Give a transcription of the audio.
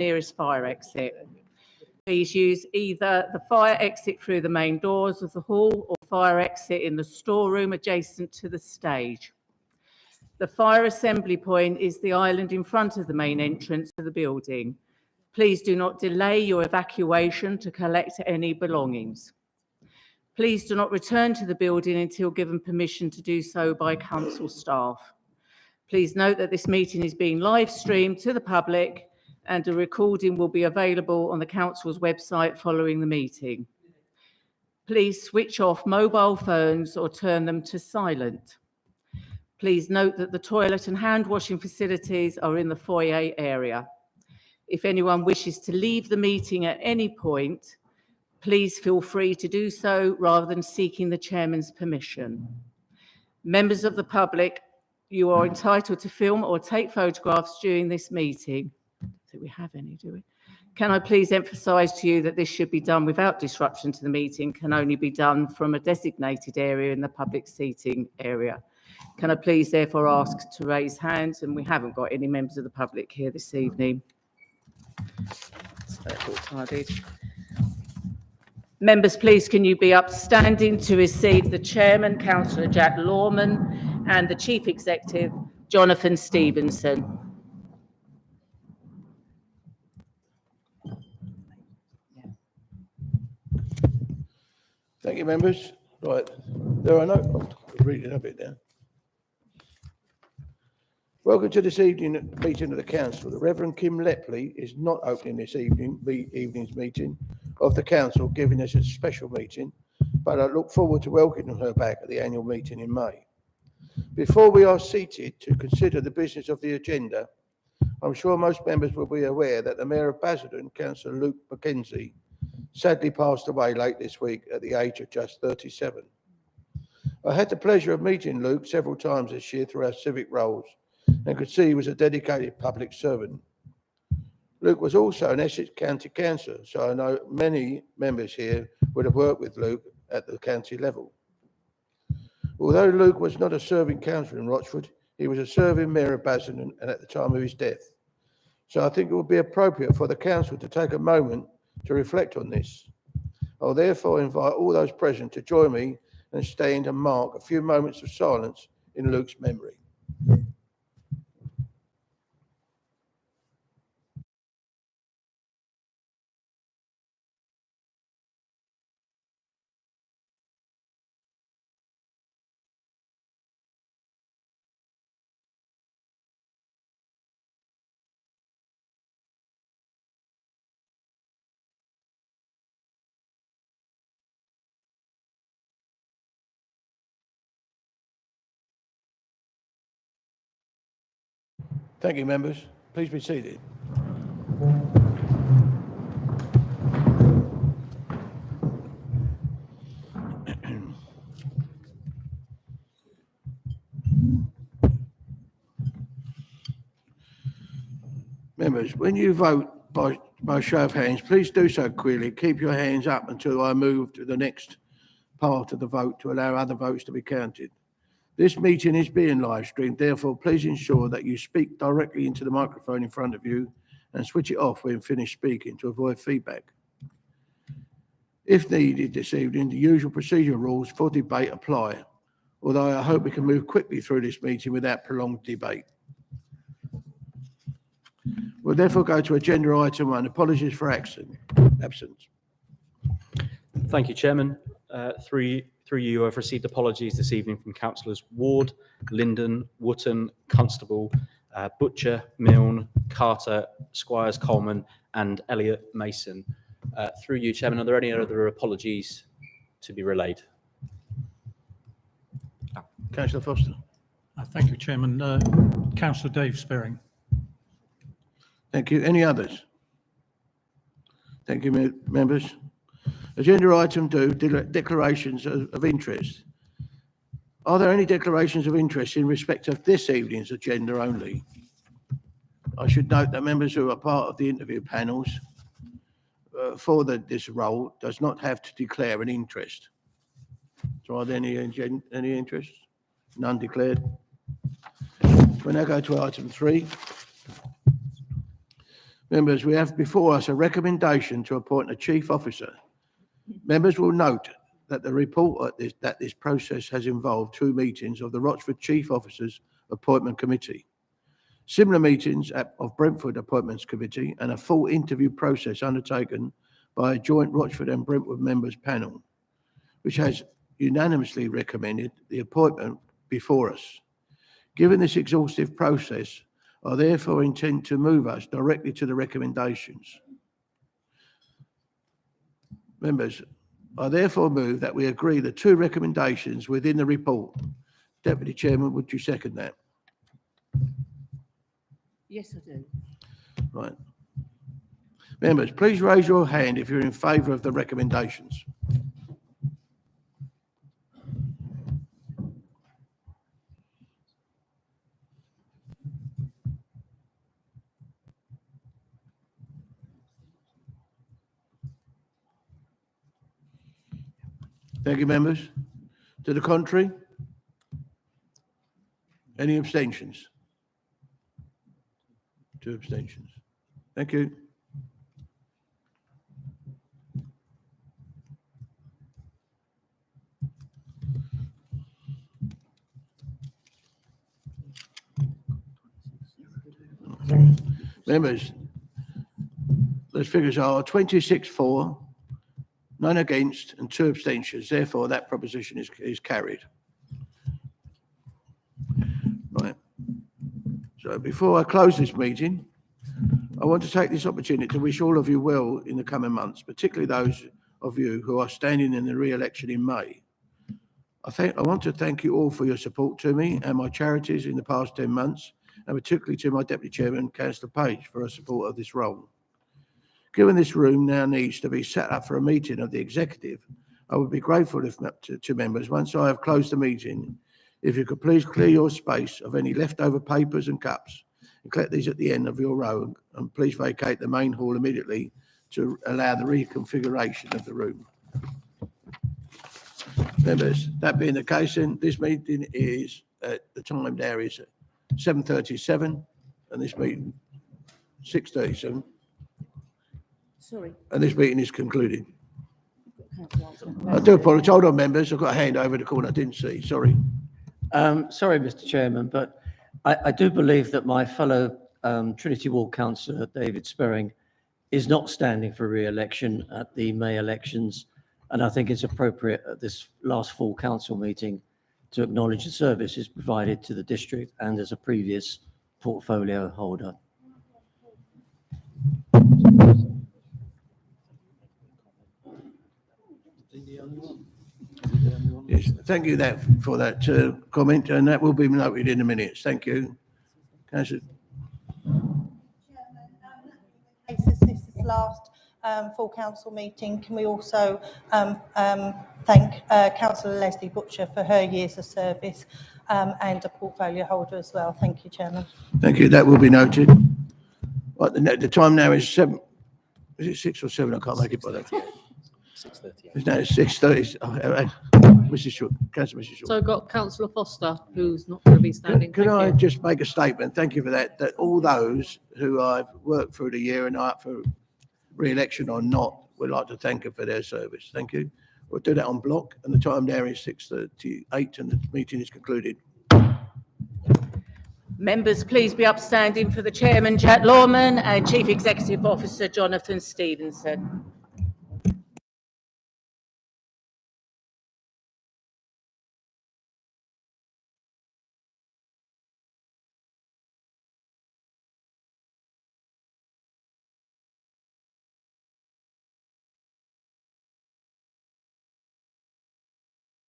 nearest fire exit. Please use either the fire exit through the main doors of the hall or fire exit in the storeroom adjacent to the stage. The fire assembly point is the island in front of the main entrance to the building. Please do not delay your evacuation to collect any belongings. Please do not return to the building until given permission to do so by council staff. Please note that this meeting is being live streamed to the public and a recording will be available on the council's website following the meeting. Please switch off mobile phones or turn them to silent. Please note that the toilet and hand washing facilities are in the foyer area. If anyone wishes to leave the meeting at any point, please feel free to do so rather than seeking the chairman's permission. Members of the public, you are entitled to film or take photographs during this meeting. Do we have any, do we? Can I please emphasise to you that this should be done without disruption to the meeting, can only be done from a designated area in the public seating area. Can I please therefore ask to raise hands? And we haven't got any members of the public here this evening. Members, please can you be upstanding to receive the Chairman, Councillor Jack Lawman, and the Chief Executive, Jonathan Stevenson. Thank you, members. Right, there are no. I'll read it a bit now. Welcome to this evening meeting of the council. The Reverend Kim Lepley is not opening this evening's meeting of the council, giving us a special meeting, but I look forward to welcoming her back at the annual meeting in May. Before we are seated to consider the business of the agenda, I'm sure most members will be aware that the Mayor of Basildon, Councillor Luke Mackenzie, sadly passed away late this week at the age of just 37. I had the pleasure of meeting Luke several times this year through our civic roles and could see he was a dedicated public servant. Luke was also an Essex County councillor, so I know many members here would have worked with Luke at the county level. Although Luke was not a serving councillor in Rochford, he was a serving Mayor of Basildon and at the time of his death. So I think it would be appropriate for the council to take a moment to reflect on this. I'll therefore invite all those present to join me and stand and mark a few moments of silence in Luke's memory. Thank you, members. Please be seated. Members, when you vote by show of hands, please do so quickly. Keep your hands up until I move to the next part of the vote to allow other votes to be counted. This meeting is being live streamed, therefore please ensure that you speak directly into the microphone in front of you and switch it off when finished speaking to avoid feedback. If needed this evening, the usual procedural rules for debate apply, although I hope we can move quickly through this meeting without prolonged debate. We'll therefore go to agenda item 1, apologies for absence. Thank you, Chairman. Through you, I've received apologies this evening from Councillors Ward, Linden, Wootton, Constable, Butcher, Milne, Carter, Squires, Coleman and Elliott Mason. Through you, Chairman, are there any other apologies to be relayed? Councillor Foster. Thank you, Chairman. Councillor Dave Spearing. Thank you. Any others? Thank you, members. Agenda item 2, declarations of interest. Are there any declarations of interest in respect of this evening's agenda only? I should note that members who are part of the interview panels for this role does not have to declare an interest. So are there any interest? None declared. We now go to item 3. Members, we have before us a recommendation to appoint a chief officer. Members will note that the report that this process has involved 2 meetings of the Rochford Chief Officers Appointment Committee, similar meetings of Brentford Appointments Committee, and a full interview process undertaken by a joint Rochford and Brentwood members panel, which has unanimously recommended the appointment before us. Given this exhaustive process, I therefore intend to move us directly to the recommendations. Members, I therefore move that we agree the 2 recommendations within the report. Deputy Chairman, would you second that? Yes, I do. Right. Members, please raise your hand if you're in favour of the recommendations. Thank you, members. To the contrary? Any abstentions? 2 abstentions. Thank you. Members, those figures are 26 for, none against, and 2 abstentions. Therefore, that proposition is carried. Right. So before I close this meeting, I want to take this opportunity to wish all of you well in the coming months, particularly those of you who are standing in the re-election in May. I want to thank you all for your support to me and my charities in the past 10 months, and particularly to my Deputy Chairman, Councillor Page, for her support of this role. Given this room now needs to be set up for a meeting of the executive, I would be grateful to members, once I have closed the meeting, if you could please clear your space of any leftover papers and cups and collect these at the end of your row, and please vacate the main hall immediately to allow the reconfiguration of the room. Members, that being the case, then this meeting is, the time there is 7:37, and this meeting 6:37. Sorry. And this meeting is concluded. I do apologise. Hold on, members. I've got a hand over the corner I didn't see. Sorry. Sorry, Mr. Chairman, but I do believe that my fellow Trinity Ward councillor, David Sperring, is not standing for re-election at the May elections. And I think it's appropriate at this last full council meeting to acknowledge the services provided to the district and as a previous portfolio holder. Yes, thank you for that comment, and that will be noted in the minutes. Thank you. Councillor. Since this is the last full council meeting, can we also thank Councillor Leslie Butcher for her years of service and a portfolio holder as well. Thank you, Chairman. Thank you. That will be noted. Right, the time now is 7. Is it 6 or 7? I can't make it by that. 6:30. It's now 6:30. Mrs. Short, Councillor Mrs. Short. So I've got Councillor Foster, who's not going to be standing. Can Thank I you. just make a statement? Thank you for that. That all those who I've worked through the year and are up for re-election or not, would like to thank them for their service. Thank you. We'll do that on block, and the time there is 6:38, and the meeting is concluded. Members, please be upstanding for the Chairman, Jack Lawman, and Chief Executive Officer, Jonathan Stevenson.